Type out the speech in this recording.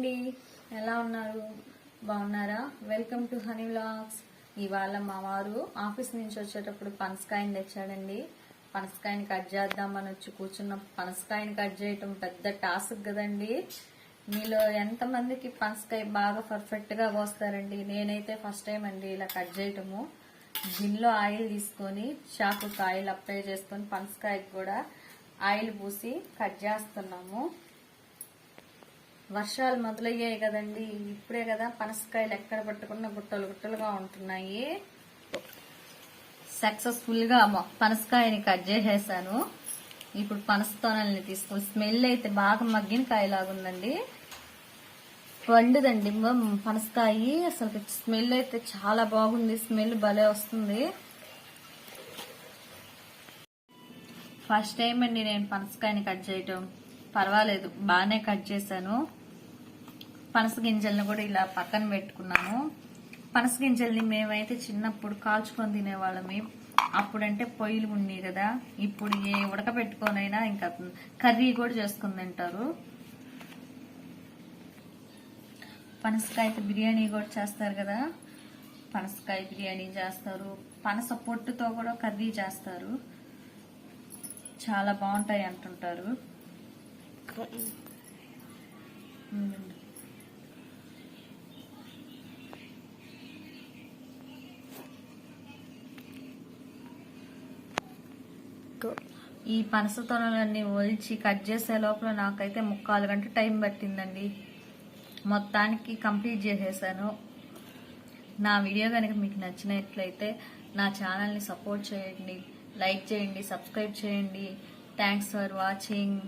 అండి, ఎలా ఉన్నారు? బాగున్నారా? Welcome to honey vlogs. ఇవాళ మా వారు ఆఫీస్ నుంచి వచ్చేటప్పుడు పనసకాయని తెచ్చాడండి. పనసకాయని కట్ చేద్దామని వచ్చి కూర్చున్న పనసకాయని కట్ చేయటం పెద్ద టాస్క్ కదండి. మీలో ఎంతమందికి పనసకాయ బాగా పర్ఫెక్ట్ గా కోస్తారండి? నేనైతే ఫస్ట్ టైం అండి ఇలా కట్ చేయటము. గిన్నెలో ఆయిల్ తీసుకొని చాకుకి ఆయిల్ అప్లై చేసుకొని పనసకాయకి కూడా ఆయిల్ పూసి కట్ చేస్తున్నాము. వర్షాలు మొదలయ్యాయి కదండి, ఇప్పుడే కదా పనసకాయలు ఎక్కడ పట్టుకున్న గుట్టలు గుట్టలుగా ఉంటున్నాయి. సక్సెస్ఫుల్ గా పనసకాయని కట్ చేసేసాను. ఇప్పుడు పనస తొనల్ని తీసుకొని, స్మెల్ అయితే బాగా మగ్గిన కాయలాగుందండి. వండుదండి పనసకాయ, అసలు స్మెల్ అయితే చాలా బాగుంది. స్మెల్ భలే వస్తుంది. ఫస్ట్ టైం అండి నేను పనసకాయని కట్ చేయటం. పర్వాలేదు, బాగానే కట్ చేశాను. పనస గింజల్ని కూడా ఇలా పక్కన పెట్టుకున్నాను. పనస గింజల్ని మేమైతే చిన్నప్పుడు కాల్చుకొని తినేవాళ్ళమి. అప్పుడంటే పొయ్యిలు ఉన్నాయి కదా, ఇప్పుడు ఏ ఉడకబెట్టుకోనైనా ఇంకా కర్రీ కూడా చేసుకుని తింటారు. పనసకాయతో బిర్యానీ కూడా చేస్తారు కదా, పనసకాయ బిర్యానీ చేస్తారు. పనస పొట్టుతో కూడా కర్రీ చేస్తారు, చాలా బాగుంటాయి అంటుంటారు. ఈ పనస తొనలన్నీ ఒలిచి కట్ చేసే లోపల నాకైతే 3/4 గంట టైం పట్టిందండి. మొత్తానికి కంప్లీట్ చేసేసాను. నా వీడియో కనుక మీకు నచ్చినట్లయితే నా ఛానల్ని సపోర్ట్ చేయండి, లైక్ చేయండి, సబ్స్క్రైబ్ చేయండి. Thanks for watching.